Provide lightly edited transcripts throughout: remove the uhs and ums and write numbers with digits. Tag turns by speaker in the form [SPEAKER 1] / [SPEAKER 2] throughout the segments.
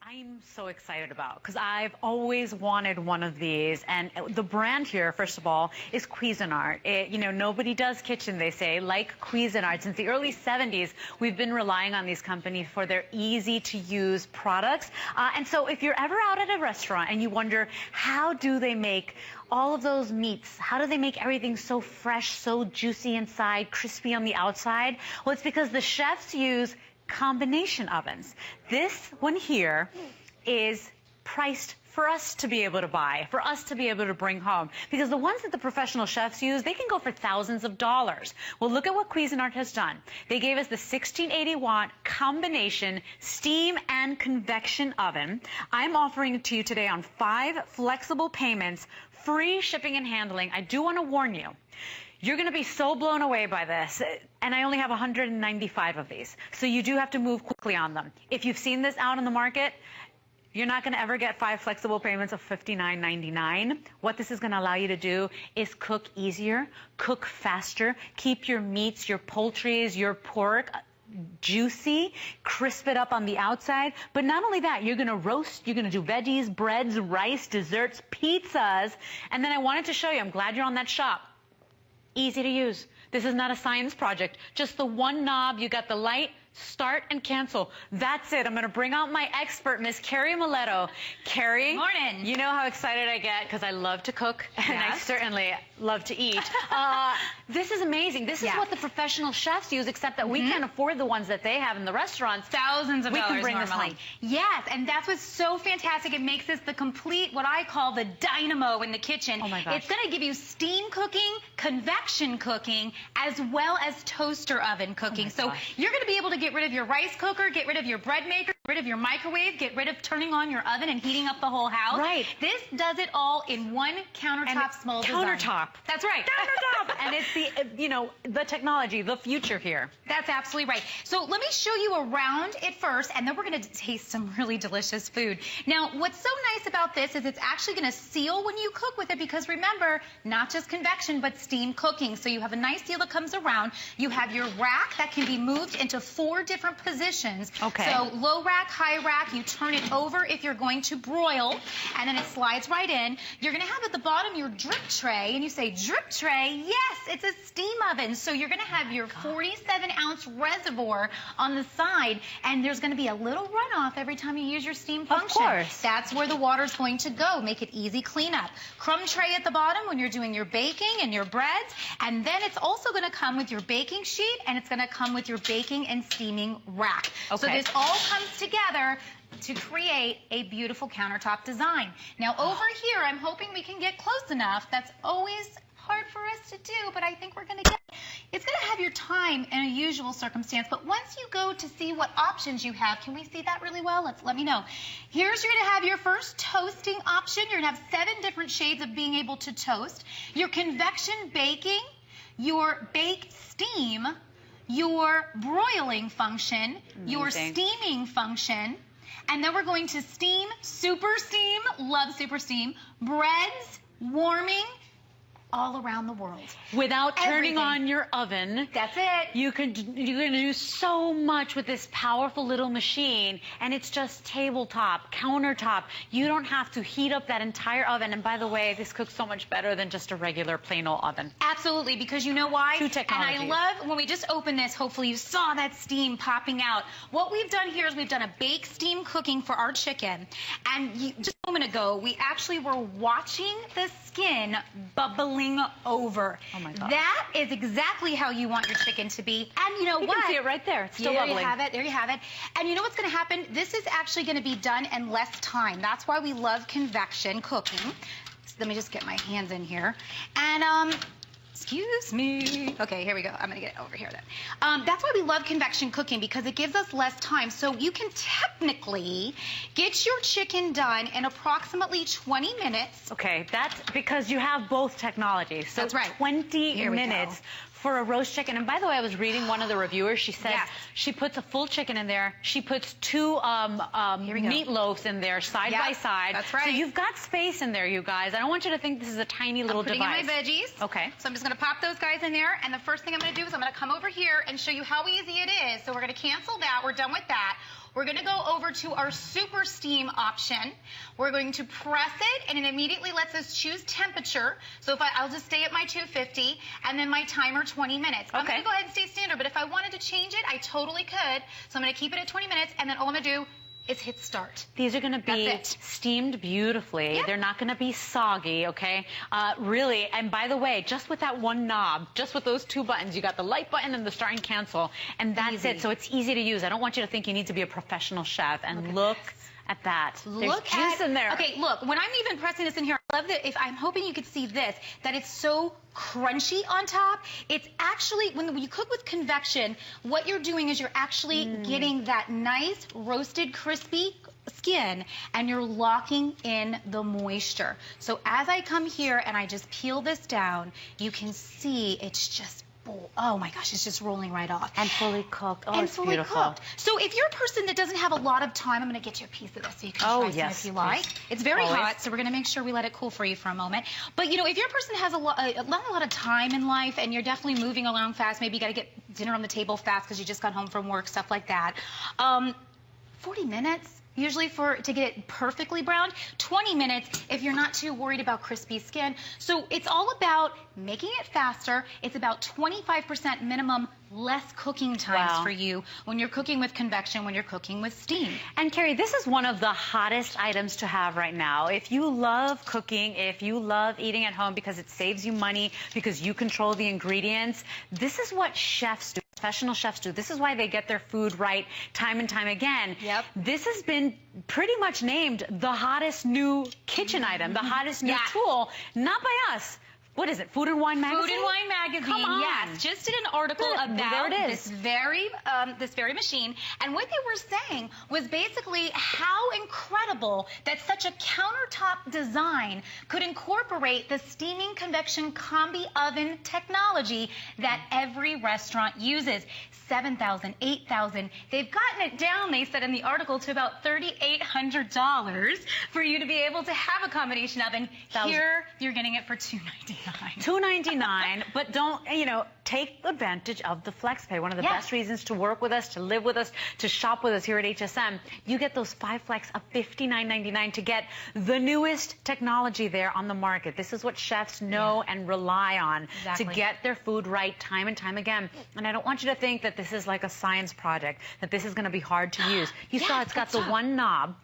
[SPEAKER 1] I'm so excited about because I've always wanted one of these, and the brand here, first of all, is Cuisinart. Nobody does kitchen, they say, like Cuisinart. Since the early 70s, we've been relying on these companies for their easy-to-use products. And so if you're ever out at a restaurant and you wonder, how do they make all of those meats? How do they make everything so fresh, so juicy inside, crispy on the outside? Well, it's because the chefs use combination ovens. This one here is priced for us to be able to buy, for us to be able to bring home. Because the ones that the professional chefs use, they can go for thousands of dollars. Well, look at what Cuisinart has done. They gave us the 1680-watt combination steam and convection oven. I'm offering it to you today on 5 flexible payments, free shipping and handling. I do want to warn you, you're going to be so blown away by this, and I only have 195 of these, so you do have to move quickly on them. If you've seen this out in the market, you're not going to ever get 5 flexible payments of $59.99. What this is going to allow you to do is cook easier, cook faster, keep your meats, your poultries, your pork juicy, crisp it up on the outside. But not only that, you're going to roast, you're going to do veggies, breads, rice, desserts, pizzas. And then I wanted to show you, I'm glad you're on that shop. Easy to use. This is not a science project. Just the one knob, you got the light, start and cancel. That's it. I'm going to bring out my expert, Miss Carrie Miletto. Carrie.
[SPEAKER 2] Morning.
[SPEAKER 1] You know how excited I get because I love to cook and I certainly love to eat. This is amazing. This is what the professional chefs use, except that we can't afford the ones that they have in the restaurants.
[SPEAKER 2] Thousands of dollars
[SPEAKER 1] We can bring
[SPEAKER 2] normally.
[SPEAKER 1] this home.
[SPEAKER 2] Yes, and that's what's so fantastic. It makes this the complete, what I call the dynamo in the kitchen.
[SPEAKER 1] Oh my gosh.
[SPEAKER 2] It's going to give you steam cooking, convection cooking, as well as toaster oven cooking. So you're going to be able to get rid of your rice cooker, get rid of your bread maker, get rid of your microwave, get rid of turning on your oven and heating up the whole house.
[SPEAKER 1] Right.
[SPEAKER 2] This does it all in one countertop small design.
[SPEAKER 1] Countertop.
[SPEAKER 2] That's right.
[SPEAKER 1] Countertop. And it's the technology, the future here.
[SPEAKER 2] That's absolutely right. So let me show you around it first, and then we're going to taste some really delicious food. Now, what's so nice about this is it's actually going to seal when you cook with it, because remember, not just convection, but steam cooking. So you have a nice seal that comes around. You have your rack that can be moved into 4 different positions.
[SPEAKER 1] Okay.
[SPEAKER 2] So low rack, high rack, you turn it over if you're going to broil, and then it slides right in. You're going to have at the bottom your drip tray, and you say, drip tray? Yes, it's a steam oven. So you're going to have your 47-ounce reservoir on the side, and there's going to be a little runoff every time you use your steam function.
[SPEAKER 1] Of course.
[SPEAKER 2] That's where the water's going to go. Make it easy cleanup. Crumb tray at the bottom when you're doing your baking and your breads, and then it's also going to come with your baking sheet, and it's going to come with your baking and steaming rack.
[SPEAKER 1] Okay.
[SPEAKER 2] So this all comes together to create a beautiful countertop design. Now over here, I'm hoping we can get close enough. That's always hard for us to do, but I think we're going to get it. It's going to have your time in a usual circumstance, but once you go to see what options you have, can we see that really well? Let me know. Here's, you're going to have your first toasting option. You're going to have 7 different shades of being able to toast. Your convection baking, your bake steam, your broiling function, your steaming function, and then we're going to steam, super steam, love super steam, breads, warming, all around the world.
[SPEAKER 1] Without turning on your oven.
[SPEAKER 2] That's it.
[SPEAKER 1] You're going to do so much with this powerful little machine, and it's just tabletop, countertop. You don't have to heat up that entire oven. And by the way, this cooks so much better than just a regular plain old oven.
[SPEAKER 2] Absolutely, because you know why?
[SPEAKER 1] Two technologies.
[SPEAKER 2] And I love when we just opened this, hopefully you saw that steam popping out. What we've done here is we've done a bake steam cooking for our chicken. And just a moment ago, we actually were watching the skin bubbling over.
[SPEAKER 1] Oh my God.
[SPEAKER 2] That is exactly how you want your chicken to be. And you know what?
[SPEAKER 1] You can see it right there. It's still bubbling.
[SPEAKER 2] There you have it. There you have it. And you know what's going to happen? This is actually going to be done in less time. That's why we love convection cooking. So let me just get my hands in here. And excuse me. Okay, here we go. I'm going to get it over here then. That's why we love convection cooking, because it gives us less time. So you can technically get your chicken done in approximately 20 minutes.
[SPEAKER 1] Okay, that's because you have both technologies. So
[SPEAKER 2] That's right.
[SPEAKER 1] 20 minutes for a roast chicken. And by the way, I was reading one of the reviewers. She said she puts a full chicken in there. She puts 2 meatloaves in there side by side.
[SPEAKER 2] That's right.
[SPEAKER 1] So you've got space in there, you guys. I don't want you to think this is a tiny little device.
[SPEAKER 2] I'm putting in my veggies.
[SPEAKER 1] Okay.
[SPEAKER 2] So I'm just going to pop those guys in there. And the first thing I'm going to do is I'm going to come over here and show you how easy it is. So we're going to cancel that. We're done with that. we're going to go over to our super steam option. We're going to press it, and it immediately lets us choose temperature. So if I'll just stay at my 250, and then my timer 20 minutes. I'm going to go ahead and stay standard, but if I wanted to change it, I totally could. So I'm going to keep it at 20 minutes, and then all I'm going to do is hit start.
[SPEAKER 1] These are going to be steamed beautifully. Yep. They're not going to be soggy, okay? Really, and by the way, just with that one knob, just with those two buttons, you got the light button and the start and cancel, and that's it. So it's easy to use. I don't want you to think you need to be a professional chef. And look at that. There's juice in there.
[SPEAKER 2] Okay, look, when I'm even pressing this in here, I love that. I'm hoping you could see this, that it's so crunchy on top. It's actually, when you cook with convection, what you're doing is you're actually getting that nice roasted crispy skin, and you're locking in the moisture. So as I come here and I just peel this down, you can see it's just, oh my gosh, it's just rolling right off.
[SPEAKER 1] And fully cooked. Oh,
[SPEAKER 2] and
[SPEAKER 1] it's
[SPEAKER 2] fully
[SPEAKER 1] beautiful.
[SPEAKER 2] Cooked. So if you're a person that doesn't have a lot of time, I'm going to get you a piece of this so you can try some if you like. It's very hot, so we're going to make sure we let it cool for you for a moment. But, you know, if your person has not a lot of time in life and you're definitely moving along fast, maybe you got to get dinner on the table fast because you just got home from work, stuff like that. 40 minutes. Usually to get it perfectly browned, 20 minutes if you're not too worried about crispy skin. So it's all about making it faster. It's about 25% minimum less cooking times for you when you're cooking with convection, when you're cooking with steam.
[SPEAKER 1] And Carrie, this is one of the hottest items to have right now. If you love cooking, if you love eating at home because it saves you money, because you control the ingredients, this is what chefs do. Professional chefs do. This is why they get their food right time and time again. Yep. This has been pretty much named the hottest new kitchen item, the hottest new tool, not by us. What is it? Food and Wine Magazine?
[SPEAKER 2] Food and Wine Magazine.
[SPEAKER 1] Come on.
[SPEAKER 2] Yes, just did an article about this very machine, and what they were saying was basically how incredible that such a countertop design could incorporate the steaming convection combi oven technology that every restaurant uses. $7,000, $8,000. They've gotten it down, they said in the article, to about $3,800 for you to be able to have a combination oven. Here, you're getting it for $299.
[SPEAKER 1] $299, but don't, you know, take advantage of the FlexPay. One of the best reasons to work with us, to live with us, to shop with us here at HSN. You get those 5 Flex of $59.99 to get the newest technology there on the market. This is what chefs know and rely on to get their food right time and time again. And I don't want you to think that this is like a science project, that this is going to be hard to use. You saw it's got the one knob.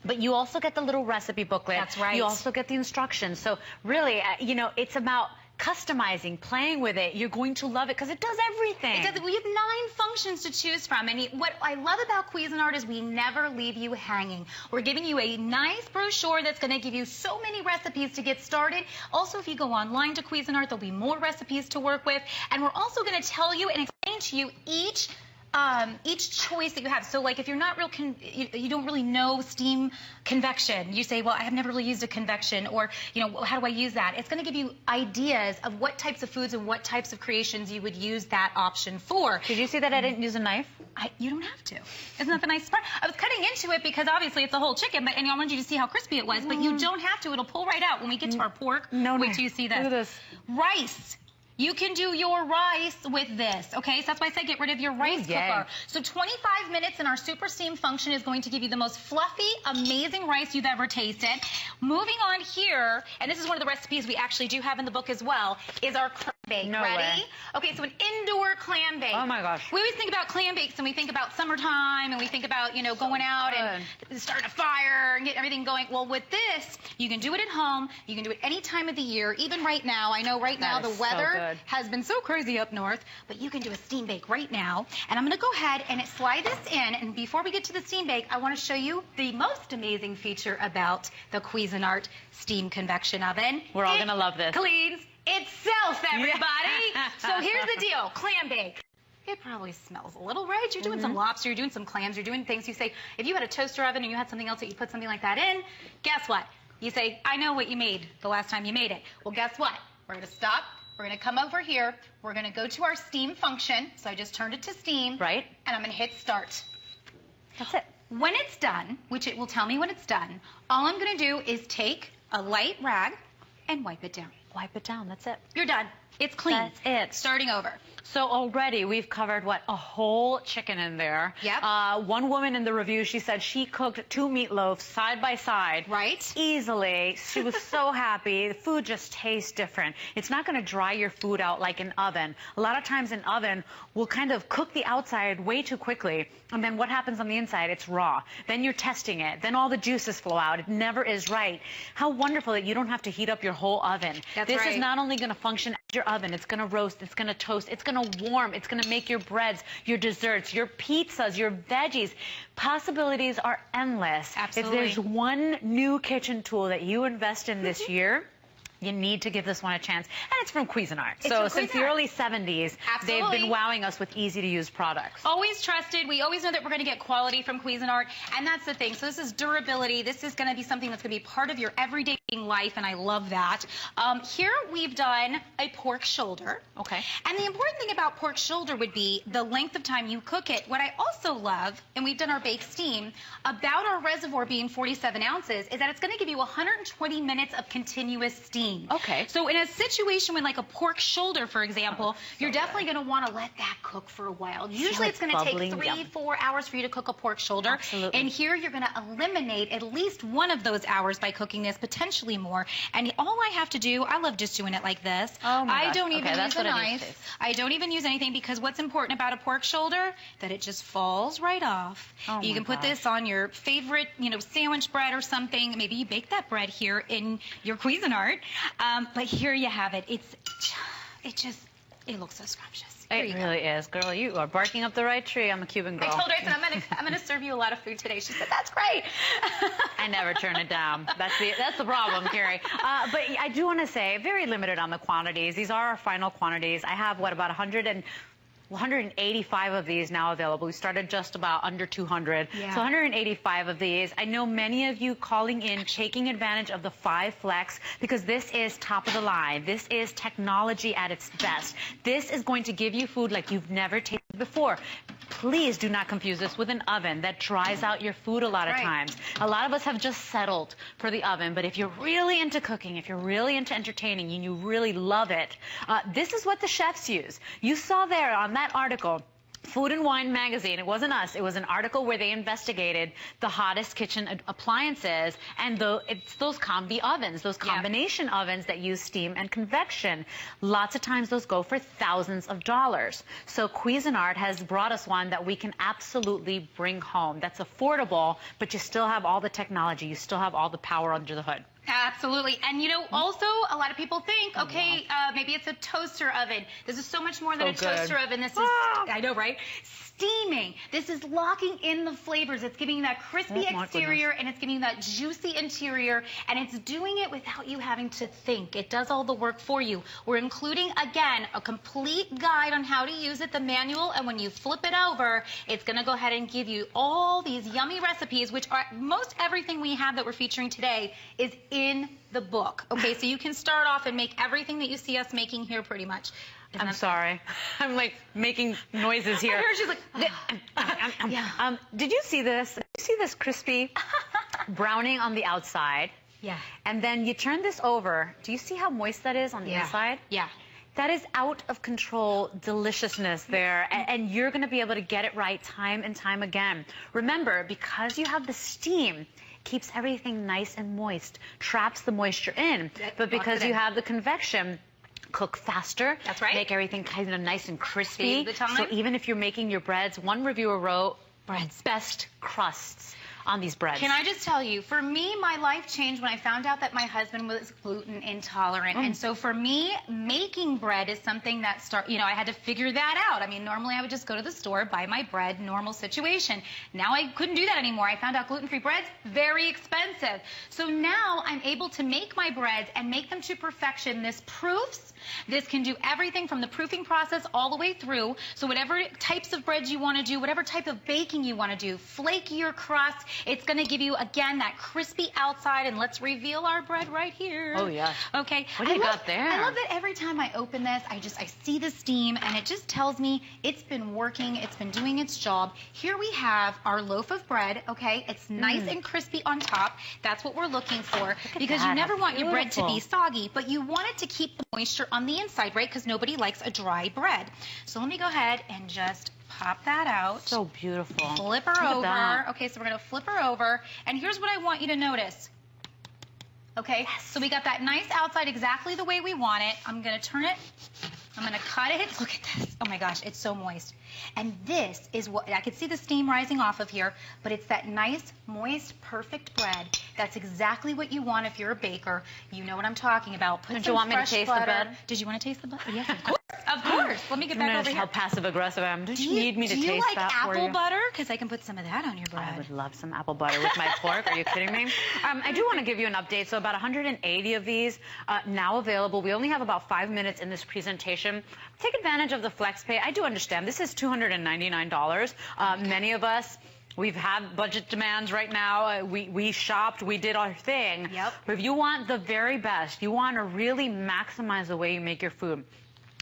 [SPEAKER 1] But you also get the little recipe booklet. That's right. You also get the instructions. So really, you know, it's about customizing, playing with it. You're going to love it because it does everything.
[SPEAKER 2] It does. We have 9 functions to choose from. And what I love about Cuisinart is we never leave you hanging. We're giving you a nice brochure that's going to give you so many recipes to get started. Also, if you go online to Cuisinart, there'll be more recipes to work with. And we're also going to tell you and explain to you each choice that you have. So like if you're not real, you don't really know steam convection, you say, well, I have never really used a convection, or, you know, how do I use that? It's going to give you ideas of what types of foods and what types of creations you would use that option for.
[SPEAKER 1] Did you see that I didn't use a knife?
[SPEAKER 2] You don't have to. Isn't that the nice part? I was cutting into it because obviously it's a whole chicken, and I wanted you to see how crispy it was, but you don't have to. It'll pull right out when we get to our pork. Wait till you see this.
[SPEAKER 1] Look at this.
[SPEAKER 2] Rice. You can do your rice with this, okay? So that's why I say get rid of your rice cooker. So 25 minutes in our super steam function is going to give you the most fluffy, amazing rice you've ever tasted. Moving on here, and this is one of the recipes we actually do have in the book as well, is our Clambake. Ready? Okay, so an indoor clam bake.
[SPEAKER 1] Oh my gosh.
[SPEAKER 2] We always think about clam bakes and we think about summertime and we think about, you know, going out and starting a fire and getting everything going. Well, with this, you can do it at home. You can do it any time of the year, even right now. I know right now the weather has been so crazy up north, but you can do a steam bake right now. And I'm going to go ahead and slide this in. And before we get to the steam bake, I want to show you the most amazing feature about the Cuisinart steam convection oven.
[SPEAKER 1] We're all going to love this.
[SPEAKER 2] Cleans itself, everybody. So here's the deal. Clam bake. It probably smells a little, right? You're doing some lobster, you're doing some clams, you're doing things. You say, if you had a toaster oven and you had something else that you put something like that in, guess what? You say, I know what you made the last time you made it. Well, guess what? We're going to stop. We're going to come over here. We're going to go to our steam function. So I just turned it to steam.
[SPEAKER 1] Right.
[SPEAKER 2] And I'm going to hit start.
[SPEAKER 1] That's it.
[SPEAKER 2] When it's done, which it will tell me when it's done, all I'm going to do is take a light rag and wipe it down.
[SPEAKER 1] wipe it down. That's it.
[SPEAKER 2] You're done. It's clean.
[SPEAKER 1] That's it.
[SPEAKER 2] Starting over.
[SPEAKER 1] So already we've covered, what, a whole chicken in there.
[SPEAKER 2] Yep.
[SPEAKER 1] One woman in the review, she said she cooked 2 meatloafs side by side.
[SPEAKER 2] Right.
[SPEAKER 1] Easily. She was so happy. The food just tastes different. It's not going to dry your food out like an oven. A lot of times an oven will kind of cook the outside way too quickly. And then what happens on the inside? It's raw. Then you're testing it. Then all the juices flow out. It never is right. How wonderful that you don't have to heat up your whole oven.
[SPEAKER 2] That's
[SPEAKER 1] this
[SPEAKER 2] right.
[SPEAKER 1] is not only going to function as your oven, it's going to roast, it's going to toast, it's going to warm, it's going to make your breads, your desserts, your pizzas, your veggies. Possibilities are endless.
[SPEAKER 2] Absolutely.
[SPEAKER 1] If there's one new kitchen tool that you invest in this year, you need to give this one a chance. And it's from Cuisinart. So since the early 70s, they've been wowing us with easy-to-use products.
[SPEAKER 2] Always trusted. We always know that we're going to get quality from Cuisinart, and that's the thing. So this is durability. This is going to be something that's going to be part of your everyday life, and I love that. Here we've done a pork shoulder.
[SPEAKER 1] Okay.
[SPEAKER 2] And the important thing about pork shoulder would be the length of time you cook it. What I also love, and we've done our bake steam, about our reservoir being 47 ounces, is that it's going to give you 120 minutes of continuous steam.
[SPEAKER 1] Okay.
[SPEAKER 2] So in a situation with like a pork shoulder, for example, you're definitely going to want to let that cook for a while. Usually it's going to take 3-4 hours for you to cook a pork shoulder.
[SPEAKER 1] Absolutely.
[SPEAKER 2] And here you're going to eliminate at least one of those hours by cooking this, potentially more. And all I have to do, I love just doing it like this.
[SPEAKER 1] Oh my
[SPEAKER 2] I
[SPEAKER 1] gosh.
[SPEAKER 2] don't even
[SPEAKER 1] Okay,
[SPEAKER 2] use a knife. I don't even use anything, because what's important about a pork shoulder, that it just falls right off.
[SPEAKER 1] Oh
[SPEAKER 2] You
[SPEAKER 1] my
[SPEAKER 2] can put
[SPEAKER 1] gosh.
[SPEAKER 2] this on your favorite, sandwich bread or something. Maybe you bake that bread here in your Cuisinart. But here you have it. It looks so scrumptious.
[SPEAKER 1] It really is. Girl, you are barking up the right tree. I'm a Cuban girl.
[SPEAKER 2] I told her, I said, I'm gonna serve you a lot of food today. She said, that's great.
[SPEAKER 1] I never turn it down. That's the problem, Carrie. But I do want to say, very limited on the quantities. These are our final quantities. I have, about 185 of these now available. We started just about under 200.
[SPEAKER 2] Yeah.
[SPEAKER 1] So 185 of these. I know many of you calling in, taking advantage of the 5 Flex, because this is top of the line. This is technology at its best. This is going to give you food like you've never tasted before. Please do not confuse this with an oven that dries out your food a lot of times. A lot of us have just settled for the oven, but if you're really into cooking, if you're really into entertaining, and you really love it, this is what the chefs use. You saw there on that article, Food and Wine magazine, it wasn't us, it was an article where they investigated the hottest kitchen appliances, and it's those Combi ovens, those combination ovens that use steam and convection. Lots of times those go for thousands of dollars. So Cuisinart has brought us one that we can absolutely bring home. That's affordable, but you still have all the technology, you still have all the power under the hood.
[SPEAKER 2] Absolutely. And also a lot of people think, okay, maybe it's a toaster oven. This is so much more than a toaster oven. This is, I know, right? Steaming. This is locking in the flavors. It's giving you that crispy exterior, and it's giving you that juicy interior, and it's doing it without you having to think. It does all the work for you. We're including, again, a complete guide on how to use it, the manual, and when you flip it over, it's going to go ahead and give you all these yummy recipes, which are most everything we have that we're featuring today is in the book. Okay, so you can start off and make everything that you see us making here pretty much.
[SPEAKER 1] I'm sorry. I'm like making noises here.
[SPEAKER 2] I heard she's like,
[SPEAKER 1] did you see this? Did you see this crispy browning on the outside?
[SPEAKER 2] Yeah.
[SPEAKER 1] And then you turn this over. Do you see how moist that is on the inside?
[SPEAKER 2] Yeah.
[SPEAKER 1] That is out of control deliciousness there, and you're going to be able to get it right time and time again. Remember, because you have the steam, keeps everything nice and moist, traps the moisture in. But because you have the convection, cook faster.
[SPEAKER 2] That's right.
[SPEAKER 1] Make everything kind of nice and crispy.
[SPEAKER 2] Save the time.
[SPEAKER 1] So even if you're making your breads, one reviewer wrote, breads, best crusts on these breads.
[SPEAKER 2] Can I just tell you, for me, my life changed when I found out that my husband was gluten intolerant. And so for me, making bread is something that I had to figure that out. I mean, normally I would just go to the store, buy my bread, normal situation. Now I couldn't do that anymore. I found out gluten-free breads, very expensive. So now I'm able to make my breads and make them to perfection. This proofs. This can do everything from the proofing process all the way through. So whatever types of breads you want to do, whatever type of baking you want to do, flakier crust, It's going to give you, again, that crispy outside, and let's reveal our bread right here.
[SPEAKER 1] Oh, yeah.
[SPEAKER 2] Okay.
[SPEAKER 1] What do you got there?
[SPEAKER 2] I love that every time I open this, I see the steam, and it just tells me it's been working, it's been doing its job. Here we have our loaf of bread, okay? It's nice and crispy on top. That's what we're looking for, because you never want your bread to be soggy, but you want it to keep the moisture on the inside, right? Because nobody likes a dry bread. So let me go ahead and just pop that out.
[SPEAKER 1] So beautiful.
[SPEAKER 2] Flip her over. Okay, so we're going to flip her over. And here's what I want you to notice. Okay, so we got that nice outside exactly the way we want it. I'm going to turn it. I'm going to cut it. Look at this. Oh my gosh, it's so moist. And this is what, I can see the steam rising off of here, but it's that nice, moist, perfect bread. That's exactly what you want if you're a baker. You know what I'm talking about.
[SPEAKER 1] Did you want me to taste the bread?
[SPEAKER 2] Did you want to taste the butter? Yes, of course. Of course. Let me get back over here.
[SPEAKER 1] How passive aggressive I am. Don't you need me to taste that for you?
[SPEAKER 2] Do you like apple butter? Because I can put some of that on your bread.
[SPEAKER 1] I would love some apple butter with my pork. Are you kidding me? I do want to give you an update. So about 180 of these now available. We only have about 5 minutes in this presentation. Take advantage of the flex pay. I do understand this is $299. Many of us, we've had budget demands right now. We shopped, we did our thing.
[SPEAKER 2] Yep.
[SPEAKER 1] But if you want the very best, you want to really maximize the way you make your food,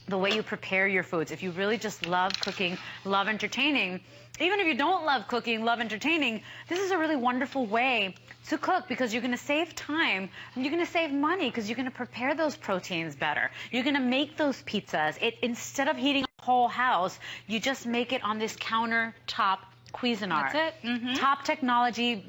[SPEAKER 1] the way you prepare your foods. If you really just love cooking, love entertaining, even if you don't love cooking, love entertaining, this is a really wonderful way to cook, because you're going to save time and you're going to save money because you're going to prepare those proteins better. You're going to make those pizzas. Instead of heating a whole house, you just make it on this countertop Cuisinart.
[SPEAKER 2] That's it.
[SPEAKER 1] Top technology,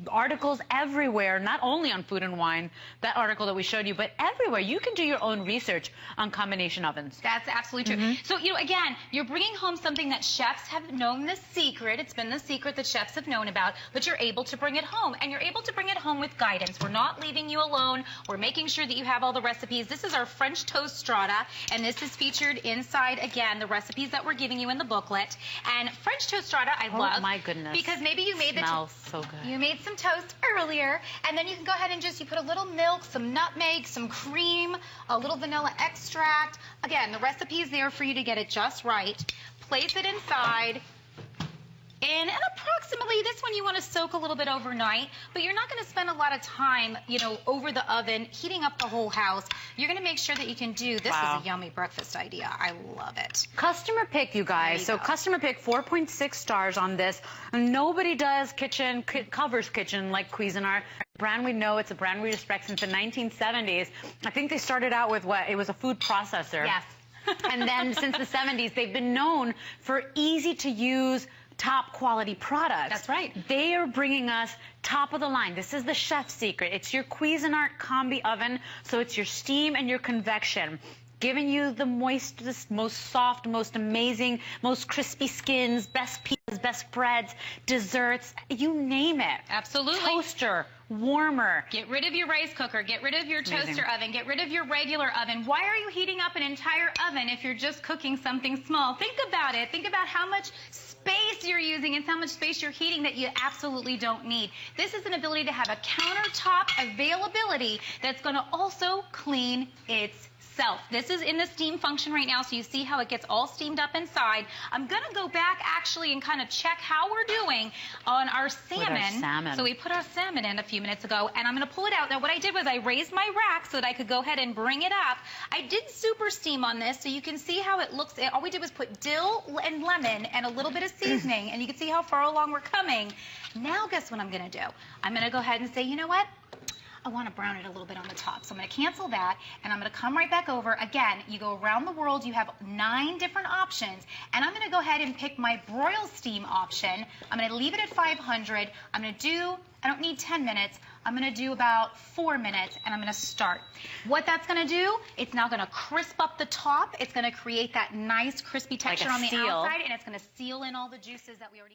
[SPEAKER 1] articles everywhere, not only on Food and Wine, that article that we showed you, but everywhere. You can do your own research on combination ovens.
[SPEAKER 2] That's absolutely true. So, again, you're bringing home something that chefs have known the secret. It's been the secret that chefs have known about, but you're able to bring it home, and you're able to bring it home with guidance. We're not leaving you alone. We're making sure that you have all the recipes. This is our French toast strata, and this is featured inside, again, the recipes that we're giving you in the booklet. And French toast strata, I love.
[SPEAKER 1] Oh, my goodness.
[SPEAKER 2] Because maybe you made
[SPEAKER 1] smells so good.
[SPEAKER 2] You made some toast earlier, and then you can go ahead and you put a little milk, some nutmeg, some cream, a little vanilla extract. Again, the recipe is there for you to get it just right. Place it inside. And approximately, this one you want to soak a little bit overnight, but you're not going to spend a lot of time, over the oven, heating up the whole house. You're going to make sure that you can do, this is a yummy breakfast idea. I love it.
[SPEAKER 1] Customer pick, you guys. So customer pick, 4.6 stars on this. Nobody does covers kitchen like Cuisinart. Brand we know, it's a brand we respect since the 1970s. I think they started out with it was a food processor.
[SPEAKER 2] Yes.
[SPEAKER 1] And then since the 70s, they've been known for easy to use, top quality products.
[SPEAKER 2] That's right.
[SPEAKER 1] They are bringing us top of the line. This is the chef's secret. It's your Cuisinart Combi oven, so it's your steam and your convection, giving you the moistest, most soft, most amazing, most crispy skins, best pizzas, best breads, desserts, you name it.
[SPEAKER 2] Absolutely.
[SPEAKER 1] Toaster, warmer.
[SPEAKER 2] Get rid of your rice cooker. Get rid of your toaster oven. Get rid of your regular oven. Why are you heating up an entire oven if you're just cooking something small? Think about it. Think about how much space you're using and how much space you're heating that you absolutely don't need. This is an ability to have a countertop availability that's going to also clean itself. This is in the steam function right now, so you see how it gets all steamed up inside. I'm going to go back actually and kind of check how we're doing on our salmon. So we put our salmon in a few minutes ago, and I'm going to pull it out. Now, what I did was I raised my rack so that I could go ahead and bring it up. I did super steam on this, so you can see how it looks. All we did was put dill and lemon and a little bit of seasoning, and you can see how far along we're coming. Now, guess what I'm going to do? I'm going to go ahead and say, you know what? I want to brown it a little bit on the top. So I'm going to cancel that, and I'm going to come right back over. Again, you go around the world, you have 9 different options, and I'm going to go ahead and pick my broil steam option. I'm going to leave it at 500. I'm going to do, I don't need 10 minutes. I'm going to do about 4 minutes, and I'm going to start. What that's going to do, it's now going to crisp up the top. It's going to create that nice crispy texture on the outside, and it's going to seal in all the juices that we already have.